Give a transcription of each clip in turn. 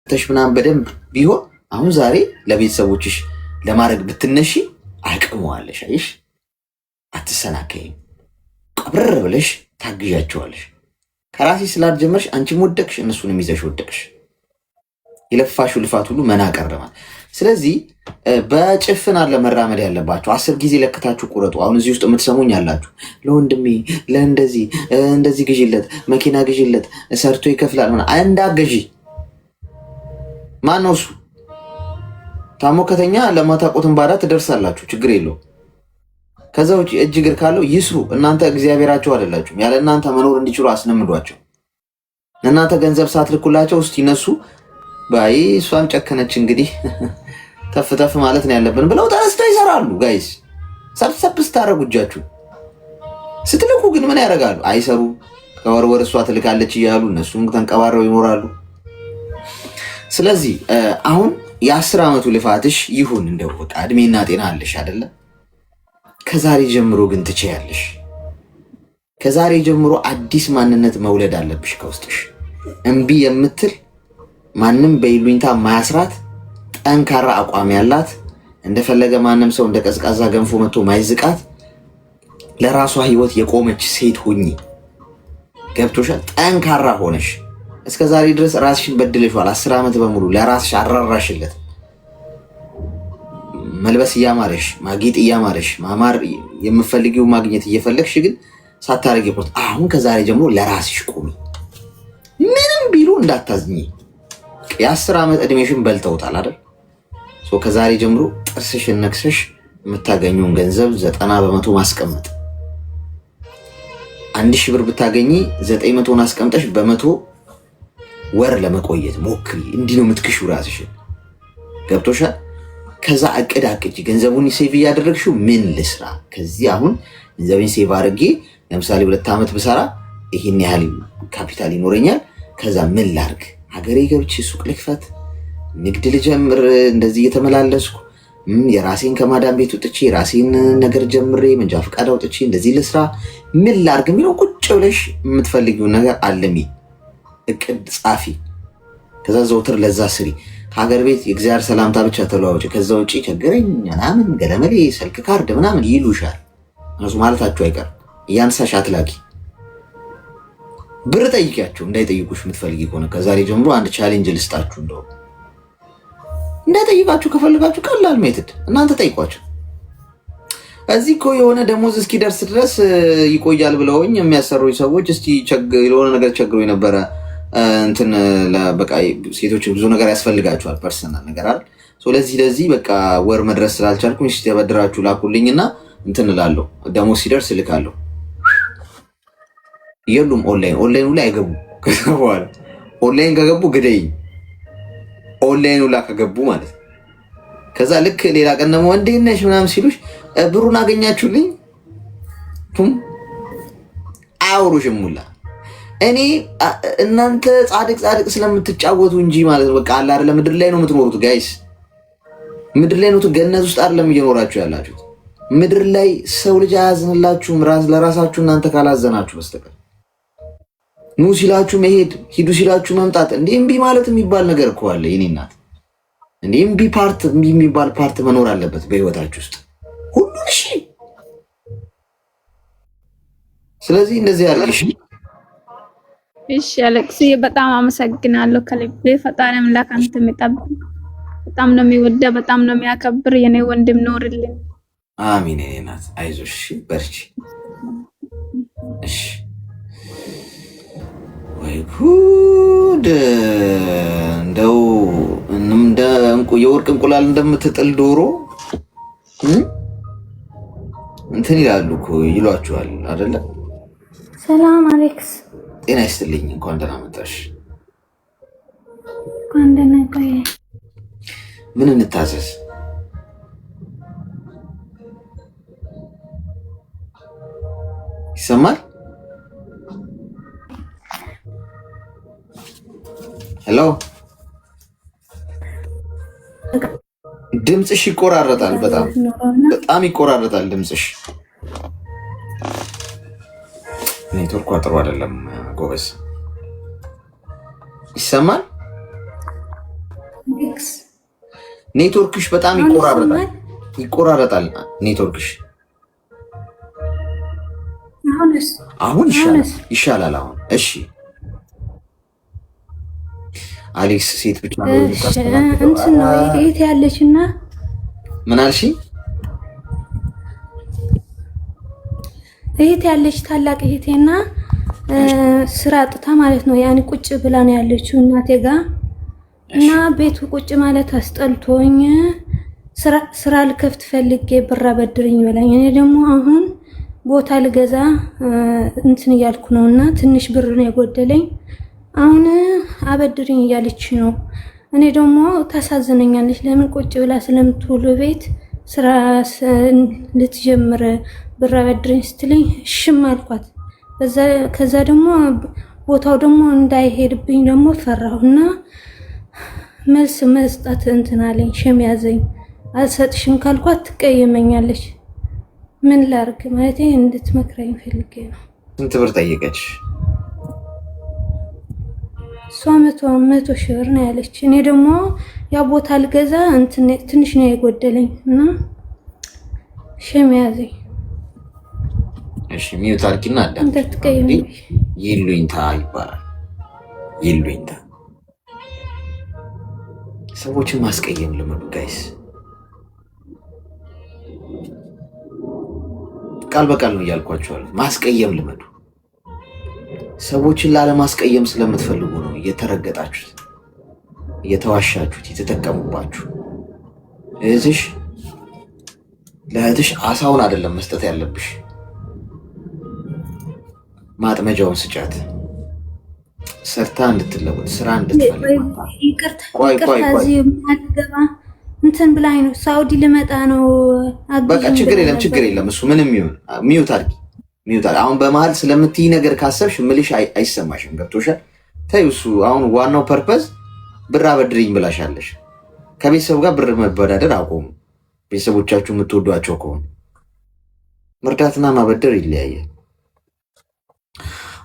ተሽ ምናምን በደንብ ቢሆን አሁን ዛሬ ለቤተሰቦችሽ ለማድረግ ብትነሺ አቅመዋለሽ። አይሽ አትሰናከይም። ቀብረር ብለሽ ታግዣቸዋለሽ። ከራሴ ስላልጀመርሽ አንቺም ወደቅሽ፣ እነሱንም ይዘሽ ወደቅሽ። የለፋሽው ልፋት ሁሉ መና ቀረማል። ስለዚህ በጭፍን አለ መራመድ ያለባቸው። 10 ጊዜ ለክታችሁ ቁረጡ። አሁን እዚህ ውስጥ የምትሰሙኝ ያላችሁ ለወንድሜ እንደዚህ ግዢለት፣ መኪና ግዢለት፣ ሰርቶ ይከፍላል እንዳገዢ ማን ነው እሱ? ታሞ ከተኛ ለማታቆትን ባዳ ትደርሳላችሁ። ችግር የለው። ከዛ ውጭ እጅ እግር ካለው ይስሩ። እናንተ እግዚአብሔራቸው አይደላችሁም። ያለ እናንተ መኖር እንዲችሉ አስለምዷቸው። እናንተ ገንዘብ ሳትልኩላቸው ውስጥ ይነሱ ባይ እሷም ጨከነች እንግዲህ ተፍ ተፍ ማለት ነው ያለብን ብለው ተነስተው ይሰራሉ። ጋይስ ሰብሰብ ስታረጉ እጃችሁ ስትልኩ ግን ምን ያደርጋሉ? አይሰሩ። ከወር እሷ ትልካለች እያሉ እነሱም ተንቀባረው ይኖራሉ። ስለዚህ አሁን የ10 ዓመቱ ልፋትሽ ይሁን እንደው በቃ እድሜና ጤና አለሽ አይደለ? ከዛሬ ጀምሮ ግን ትችያለሽ። ከዛሬ ጀምሮ አዲስ ማንነት መውለድ አለብሽ ከውስጥሽ። እምቢ የምትል ማንም በይሉኝታ ማያስራት ጠንካራ አቋም ያላት እንደፈለገ ማንም ሰው እንደ ቀዝቃዛ ገንፎ መጥቶ ማይዝቃት ለራሷ ህይወት የቆመች ሴት ሁኚ። ገብቶሻል? ጠንካራ ሆነሽ እስከ ዛሬ ድረስ ራስሽን በድለሽዋል። 10 ዓመት በሙሉ ለራስሽ አራራሽለት። መልበስ እያማረሽ፣ ማጌጥ እያማረሽ፣ ማማር የምፈልጊው ማግኘት እየፈለግሽ ግን ሳታረጊ ቆርጥ። አሁን ከዛሬ ጀምሮ ለራስሽ ቆሚ። ምንም ቢሉ እንዳታዝኚ። የ10 ዓመት እድሜሽን በልተውታል አይደል? ከዛሬ ጀምሮ ጥርስሽን ነክሰሽ የምታገኘውን ገንዘብ 90% ማስቀመጥ። 1000 ብር ብታገኚ 900 አስቀምጠሽ በ100 ወር ለመቆየት ሞክሪ። እንዲህ ነው የምትክሺው ራስሽን። ገብቶሻል? ከዛ እቅድ አቅጂ። ገንዘቡን ሴቭ እያደረግሽው ምን ልስራ? ከዚህ አሁን ገንዘቤን ሴቭ አድርጌ ለምሳሌ 2 ዓመት ብሰራ ይህን ያህል ካፒታል ይኖረኛል። ከዛ ምን ላርግ? ሀገሬ ገብቼ ሱቅ ልክፈት፣ ንግድ ልጀምር፣ እንደዚህ እየተመላለስኩ የራሴን ከማዳም ቤት ወጥቼ የራሴን ነገር ጀምሬ መንጃ ፈቃድ አውጥቼ እንደዚህ ልስራ፣ ምን ላርግ የሚለው ቁጭ ብለሽ የምትፈልጊውን ነገር አለሚ። እቅድ ጻፊ። ከዛ ዘውትር ለዛ ስሪ። ከሀገር ቤት የእግዚአብሔር ሰላምታ ብቻ ተለዋወጭ። ከዛ ውጭ ቸገረኝ ምናምን ገለመሌ ስልክ ካርድ ምናምን ይሉሻል። እነሱ ማለታችሁ አይቀር። እያንሳሽ አትላኪ። ብር ጠይቂያቸው እንዳይጠይቁሽ የምትፈልጊ ከሆነ ከዛሬ ጀምሮ አንድ ቻሌንጅ ልስጣችሁ። እንደው እንዳይጠይቃችሁ ከፈልጋችሁ ቀላል ሜትድ እናንተ ጠይቋቸው። እዚህ እኮ የሆነ ደሞዝ እስኪደርስ ድረስ ይቆያል ብለውኝ የሚያሰሩኝ ሰዎች እስቲ የሆነ ነገር ቸግሮ የነበረ እንትን በቃ ሴቶች ብዙ ነገር ያስፈልጋቸዋል፣ ፐርሰናል ነገር አይደል? ለዚህ በቃ ወር መድረስ ስላልቻልኩኝ እስቲ ተበድራችሁ ላኩልኝና እንትን እላለሁ፣ ደሞዝ ሲደርስ እልካለሁ። የሉም ኦንላይኑ ላይ አይገቡ። ከዛ በኋላ ኦንላይን ከገቡ ግደይኝ፣ ኦንላይኑ ላይ ከገቡ ማለት ነው። ከዛ ልክ ሌላ ቀን ደግሞ እንዴት ነሽ ምናምን ሲሉሽ ብሩን አገኛችሁልኝ አያወሩሽም ሙላ። እኔ እናንተ ጻድቅ ስለምትጫወቱ እንጂ ማለት ነው። በቃ አለ አይደለ? ምድር ላይ ነው የምትኖሩት ጋይስ፣ ምድር ላይ ነው። ገነት ውስጥ አይደለም እየኖራችሁ ያላችሁት። ምድር ላይ ሰው ልጅ አያዝንላችሁም ለራሳችሁ እናንተ ካላዘናችሁ በስተቀር። ኑ ሲላችሁ መሄድ፣ ሂዱ ሲላችሁ መምጣት። እንዴ እምቢ ማለት የሚባል ነገር እኮ አለ የኔ እናት። እንዴ እምቢ የሚባል ፓርት መኖር አለበት በህይወታችሁ ውስጥ ሁሉ። እሺ ስለዚህ እንደዚህ ያለሽ እሺ አለቅስ፣ በጣም አመሰግናለሁ ከልቤ። ፈጣሪ አምላክ አንተ የሚጠብቅ በጣም ነው የሚወደ፣ በጣም ነው የሚያከብር። የኔ ወንድም ኖርልን። አሚን። የኔ እናት አይዞሽ፣ በርቺ። እሺ ወይ ጉድ! እንደው እንደ የወርቅ እንቁላል እንደምትጥል ዶሮ እንትን ይላሉ እኮ ይሏችኋል አይደለ? ሰላም አሌክስ፣ ጤና ይስጥልኝ። እንኳን ደህና መጣሽ። እንኳን ደህና ቆየ። ምን እንታዘዝ? ይሰማል? ሄሎ፣ ድምፅሽ ይቆራረጣል። በጣም ይቆራረጣል ድምፅሽ። ኔትወርኩ ጥሩ አይደለም ጎበዝ። ይሰማል? ኔትወርክሽ በጣም ይቆራረጣል ኔትወርክሽ። አሁን ይሻላል አሁን። እሺ አሌክስ ሴት ብቻ ነው እንትን ነው እህቴ ያለችና ምን አልሽ? እህቴ ያለች ታላቅ እህቴና ስራ አጥታ ማለት ነው። ያኔ ቁጭ ብላ ነው ያለችው እናቴ ጋር እና ቤቱ ቁጭ ማለት አስጠልቶኝ ስራ ልከፍት ፈልጌ ብር አበድርኝ ብላኝ፣ እኔ ደግሞ አሁን ቦታ ልገዛ እንትን እያልኩ ነውና ትንሽ ብር ነው የጎደለኝ። አሁን አበድርኝ እያለች ነው። እኔ ደግሞ ታሳዝነኛለች። ለምን ቁጭ ብላ ስለምትውል ቤት ስራ ልትጀምር ብር አበድርኝ ስትለኝ እሽም አልኳት። ከዛ ደግሞ ቦታው ደግሞ እንዳይሄድብኝ ደግሞ ፈራሁና መልስ መስጠት እንትን አለኝ፣ ሸም ያዘኝ። አልሰጥሽም ካልኳት ትቀየመኛለች። ምን ላርግ ማለት እንድትመክረኝ ፈልጌ ነው። ስንት ብር ጠየቀች? እሷ 100 ሺህ ብር ነው ያለች። እኔ ደግሞ ያ ቦታ ልገዛ እንትን ትንሽ ነው የጎደለኝ እና ሸም ያዘኝ። እሺ ሚዩት አድርጊና ይሉኝታ ይባላል። ይሉኝታ ሰዎችን ማስቀየም ልመዱ ጋይስ። ቃል በቃል ነው እያልኳቸዋለሁ። ማስቀየም ልመዱ። ሰዎችን ላለማስቀየም ስለምትፈልጉ ነው እየተረገጣችሁት፣ እየተዋሻችሁት፣ የተጠቀሙባችሁ። ለእህትሽ አሳውን አይደለም መስጠት ያለብሽ፣ ማጥመጃውን ስጫት። ሰርታ እንድትለወጥ ስራ እንድትፈልግ። እንትን ብላኝ ነው ሳውዲ ልመጣ ነው። በቃ ችግር የለም እሱ ምንም ይሁን። ሚዩት አድርጊ። አሁን በመሀል ስለምትይ ነገር ካሰብሽ ምልሽ አይሰማሽም። ገብቶሻል? ተይው እሱ አሁን ዋናው ፐርፐዝ ብር አበድርኝ ብላሻለሽ። ከቤተሰቡ ጋር ብር መበዳደር አቆሙ። ቤተሰቦቻችሁ የምትወዷቸው ከሆኑ መርዳትና ማበደር ይለያያል።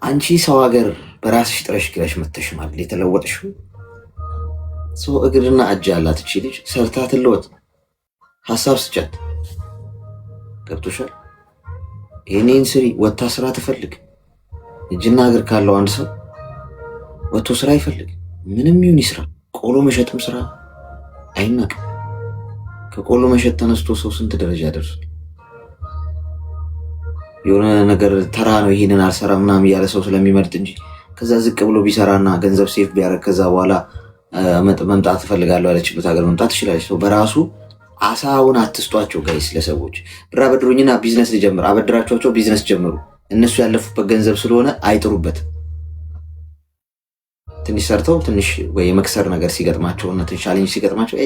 አንቺ ሰው ሀገር በራስሽ ጥረሽ ግረሽ መተሽ ማለት የተለወጥሽው ሰው እግርና እጅ ያላት እቺ ልጅ ሰርታ ትለወጥ። ሀሳብ ስጫት። ገብቶሻል? ይሄንን ስሪ። ወታ ስራ ትፈልግ። እጅና እግር ካለው አንድ ሰው ወጥቶ ስራ ይፈልግ። ምንም ይሁን ይስራ። ቆሎ መሸጥም ስራ አይናቅም። ከቆሎ መሸጥ ተነስቶ ሰው ስንት ደረጃ ደርሷል። የሆነ ነገር ተራ ነው ይሄንን አልሰራም ምናምን እያለ ሰው ስለሚመርጥ እንጂ ከዛ ዝቅ ብሎ ቢሰራና ገንዘብ ሴፍ ቢያደርግ ከዛ በኋላ መምጣት እፈልጋለሁ ያለችበት ሀገር መምጣት ትችላለች። ሰው በራሱ አሳውን አትስጧቸው ጋይስ። ለሰዎች ብር አበድሩኝና ቢዝነስ ልጀምር አበድራቸው፣ ቢዝነስ ጀምሩ። እነሱ ያለፉበት ገንዘብ ስለሆነ አይጥሩበት። ትንሽ ሰርተው ትንሽ ወይ የመክሰር ነገር ሲገጥማቸው እና ቻሌንጅ ሲገጥማቸው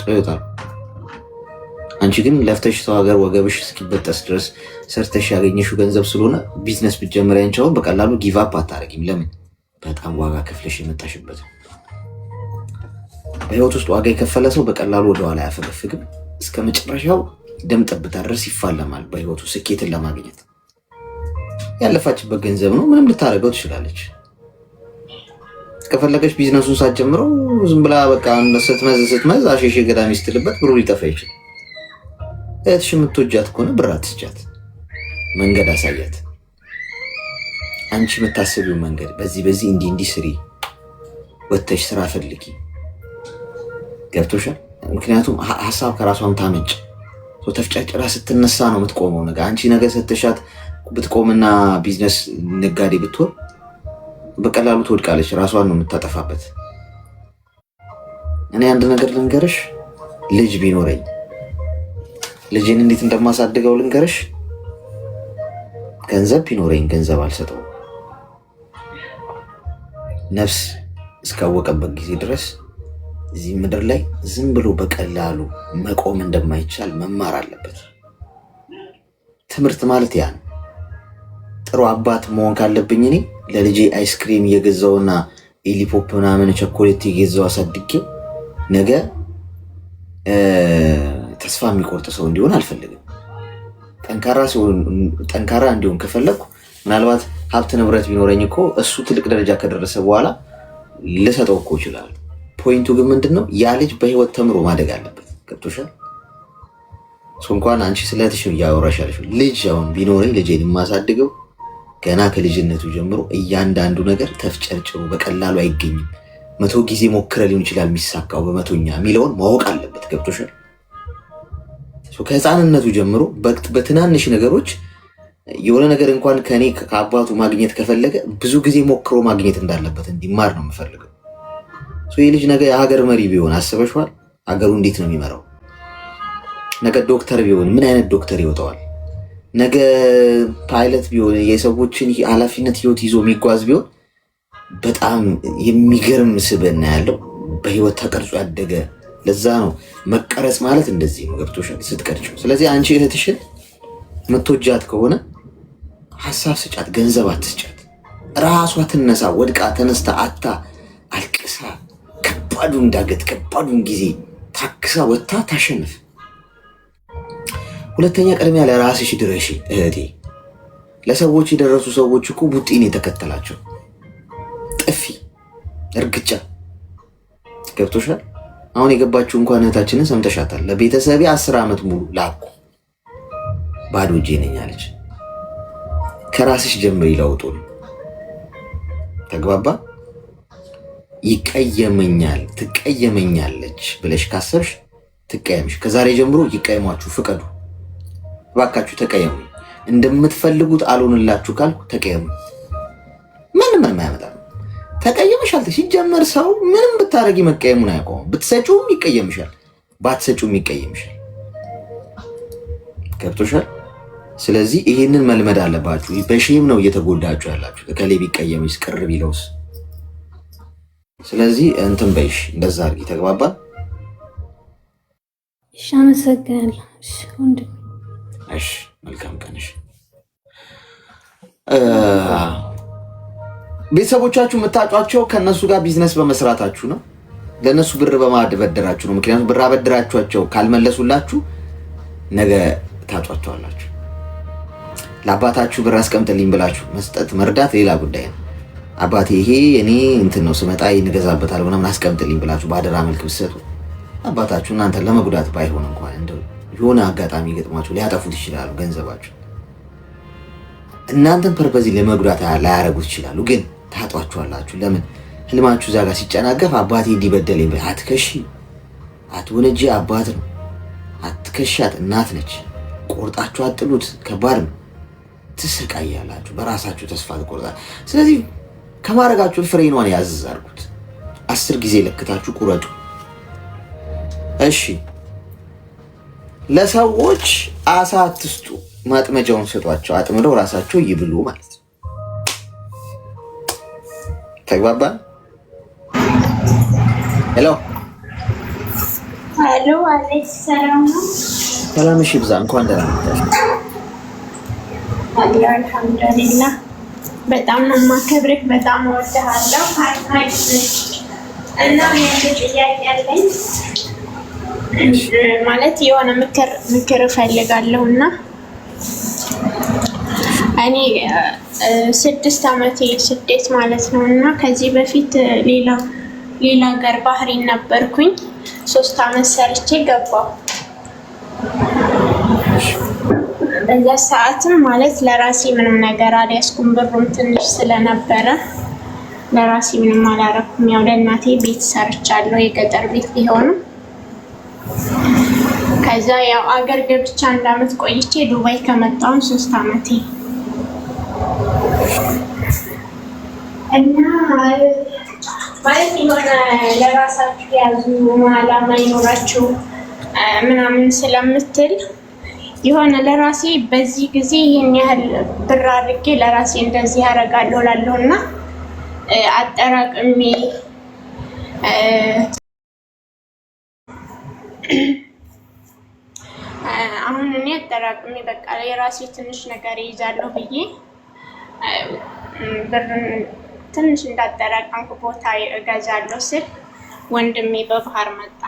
ጥዩታል። አንቺ ግን ለፍተሽ ሰው ሀገር ወገብሽ እስኪበጠስ ድረስ ሰርተሽ ያገኘሽው ገንዘብ ስለሆነ ቢዝነስ ብትጀምሪ አንቺውን በቀላሉ ጊቭ አፕ አታረጊም። ለምን? በጣም ዋጋ ከፍለሽ የመጣሽበት። በህይወት ውስጥ ዋጋ የከፈለ ሰው በቀላሉ ወደኋላ አያፈገፍግም። እስከ መጨረሻው ደም ጠብታ ድረስ ይፋለማል በህይወቱ ስኬትን ለማግኘት። ያለፋችበት ገንዘብ ነው፣ ምንም ልታደርገው ትችላለች። ከፈለገች ቢዝነሱን ሳትጀምረው ዝም ብላ በቃ ስትመዝ አሸሼ ገዳሚ ስትልበት ብሩ ሊጠፋ ይችላል። እህትሽ የምትወጃት ከሆነ ብር አትስጫት፣ መንገድ አሳያት። አንቺ የምታስቢው መንገድ በዚህ እንዲህ ስሪ፣ ወተሽ ስራ ፈልጊ። ገብቶሻል? ምክንያቱም ሀሳብ ከራሷም ታመጭ። ተፍጫጭራ ስትነሳ ነው የምትቆመው። ነገር አንቺ ነገር ሰተሻት ብትቆምና ቢዝነስ ነጋዴ ብትሆን በቀላሉ ትወድቃለች፣ ራሷን ነው የምታጠፋበት። እኔ አንድ ነገር ልንገርሽ፣ ልጅ ቢኖረኝ ልጅን እንዴት እንደማሳድገው ልንገርሽ። ገንዘብ ቢኖረኝ ገንዘብ አልሰጠውም። ነፍስ እስካወቀበት ጊዜ ድረስ እዚህ ምድር ላይ ዝም ብሎ በቀላሉ መቆም እንደማይቻል መማር አለበት። ትምህርት ማለት ያ ነው። ጥሩ አባት መሆን ካለብኝ እኔ ለልጄ አይስክሪም እየገዛውና ኤሊፖፕ ምናምን ቸኮሌት እየገዛው አሳድጌው ነገ ተስፋ የሚቆርጥ ሰው እንዲሆን አልፈልግም። ጠንካራ እንዲሆን ከፈለግኩ ምናልባት ሀብት ንብረት ቢኖረኝ እኮ እሱ ትልቅ ደረጃ ከደረሰ በኋላ ልሰጠው እኮ ይችላል። ፖይንቱ ግን ምንድነው ያ ልጅ በህይወት ተምሮ ማደግ አለበት። ገብቶሻል? እንኳን አንቺ ስለትሽ እያወራሻለሽ ልጅ አሁን ቢኖረኝ ልጄን የማሳድገው ገና ከልጅነቱ ጀምሮ እያንዳንዱ ነገር ተፍጨርጭሩ በቀላሉ አይገኝም። 100 ጊዜ ሞክረ ሊሆን ይችላል የሚሳካው በመቶኛ የሚለውን ማወቅ አለበት። ገብቶሻል? ከህፃንነቱ ጀምሮ በትናንሽ ነገሮች የሆነ ነገር እንኳን ከኔ ከአባቱ ማግኘት ከፈለገ ብዙ ጊዜ ሞክሮ ማግኘት እንዳለበት እንዲማር ነው የምፈልገው። ይህ ልጅ ነገ የሀገር መሪ ቢሆን አስበሽዋል? ሀገሩ እንዴት ነው የሚመራው? ነገ ዶክተር ቢሆን ምን አይነት ዶክተር ይወጣዋል? ነገ ፓይለት ቢሆን የሰዎችን ኃላፊነት ህይወት ይዞ የሚጓዝ ቢሆን በጣም የሚገርም ስብዕና ያለው በህይወት ተቀርጾ ያደገ። ለዛ ነው መቀረጽ ማለት እንደዚህ ነው። ገብቶሻል? ስትቀርጭው። ስለዚህ አንቺ እህትሽን የምትወጃት ከሆነ ሀሳብ ስጫት፣ ገንዘብ አትስጫት። ራሷ ትነሳ፣ ወድቃ ተነስታ አታ አልቅሳ ከባዱን ዳገት ከባዱን ጊዜ ታክሳ ወጥታ ታሸንፍ። ሁለተኛ ቅድሚያ ለራስሽ ድረሺ እህቴ። ለሰዎች የደረሱ ሰዎች እኮ ቡጢን የተከተላቸው ጥፊ፣ እርግጫ። ገብቶሻል? አሁን የገባችው እንኳን እህታችንን ሰምተሻታል። ለቤተሰቤ 10 ዓመት ሙሉ ላኩ ባዶ እጄ ነኝ አለች። ከራስሽ ጀምሪ ለውጡን። ተግባባ? ይቀየመኛል ትቀየመኛለች ብለሽ ካሰብሽ ትቀየምሽ። ከዛሬ ጀምሮ ይቀየሟችሁ ፍቀዱ። እባካችሁ ተቀየሙ። እንደምትፈልጉት አልሆንላችሁ ካልኩ ተቀየሙ። ምንም አያመጣም። ተቀየምሻል። ሲጀመር ሰው ምንም ብታረጊ መቀየሙን አያውቀውም። ብትሰጪውም ይቀየምሻል፣ ባትሰጪውም ይቀየምሻል። ገብቶሻል? ስለዚህ ይሄንን መልመድ አለባችሁ። በሼም ነው እየተጎዳችሁ ያላችሁ። እከሌ ቢቀየምሽ ቅር ቢለውስ? ስለዚህ እንትን በይሽ፣ እንደዛ አድርጊ። ተግባባን? እሺ፣ አመሰግናለሁ። እሺ ወንድም። እሺ፣ መልካም ቀንሽ። ቤተሰቦቻችሁ የምታጯቸው ከእነሱ ጋር ቢዝነስ በመስራታችሁ ነው። ለእነሱ ብር በማበደራችሁ ነው። ምክንያቱም ብር አበድራችኋቸው ካልመለሱላችሁ ነገ ታጯቸዋላችሁ። ለአባታችሁ ብር አስቀምጥልኝ ብላችሁ መስጠት መርዳት ሌላ ጉዳይ ነው። አባቴ ይሄ እኔ እንትን ነው ስመጣ እንገዛበታል ምናምን አስቀምጥልኝ ብላችሁ በአደራ መልክ ብትሰጡ አባታችሁ እናንተን ለመጉዳት ባይሆን እንኳን እንደው የሆነ አጋጣሚ ገጥሟችሁ ሊያጠፉት ይችላሉ ገንዘባችሁ። እናንተን ፐርፐዚ ለመጉዳት ላያረጉት ይችላሉ፣ ግን ታጧችኋላችሁ። ለምን? ህልማችሁ እዛ ጋር ሲጨናገፍ አባቴ እንዲበደለኝ አትከሺ፣ አትወነጂ። አባት ነው፣ አትከሻት። እናት ነች። ቆርጣችሁ አጥሉት። ከባድ ነው። ትሰቃያላችሁ። በራሳችሁ ተስፋ ትቆርጣል። ስለዚህ ከማድረጋችሁ ፍሬኗን ያዝ አድርጉት። 10 ጊዜ ለክታችሁ ቁረጡ። እሺ፣ ለሰዎች አሳ አትስጡ፣ ማጥመጃውን ስጧቸው። አጥምደው ራሳቸው ይብሉ ማለት ነው። ተግባባን? ሄሎ ሄሎ፣ አለይኩም ሰላም ነው። ሰላምሽ ይብዛ። እንኳን ደህና መጣሽ። አልሐምዱሊላህ። በጣም ነው የማከብርህ፣ በጣም እወድሃለሁ። እና ጥያቄ አለኝ ማለት የሆነ ምክር እፈልጋለሁ እና እኔ 6 ዓመቴ ስደት ማለት ነው እና ከዚህ በፊት ሌላ ሀገር ባህሬን ነበርኩኝ። 3 ዓመት ሰርቼ ገባሁ። በዛ ሰዓትም ማለት ለራሴ ምንም ነገር አልያዝኩም። ብሩም ትንሽ ስለነበረ ለራሴ ምንም አላረኩም። ያው ለእናቴ ቤት ሰርቻለሁ፣ የገጠር ቤት ቢሆንም። ከዛ ያው አገር ገብቻ 1 ዓመት ቆይቼ ዱባይ ከመጣሁ 3 ዓመቴ እና ማለት የሆነ ለራሳችሁ ያዙ ዓላማ ይኖራችሁ ምናምን ስለምትል የሆነ ለራሴ በዚህ ጊዜ ይህን ያህል ብር አድርጌ ለራሴ እንደዚህ ያደርጋለሁ እላለሁ እና አጠራቅሜ አሁን እኔ አጠራቅሜ በቃ የራሴ ትንሽ ነገር ይይዛለሁ ብዬ ብርን ትንሽ እንዳጠራቀምኩ ቦታ እገዛለሁ ስል ወንድሜ በባህር መጣ።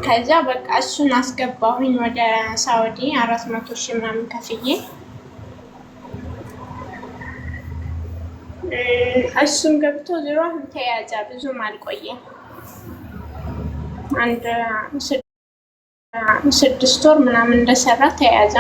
ከዛ በቃ እሱን አስገባሁኝ ወደ ሳውዲ 400 ሺህ ምናምን ከፍዬ። እሱም ገብቶ ዞሮ አሁን ተያዘ። ብዙም አልቆየም። አንድ 6 ወር ምናምን እንደሰራ ተያዘ።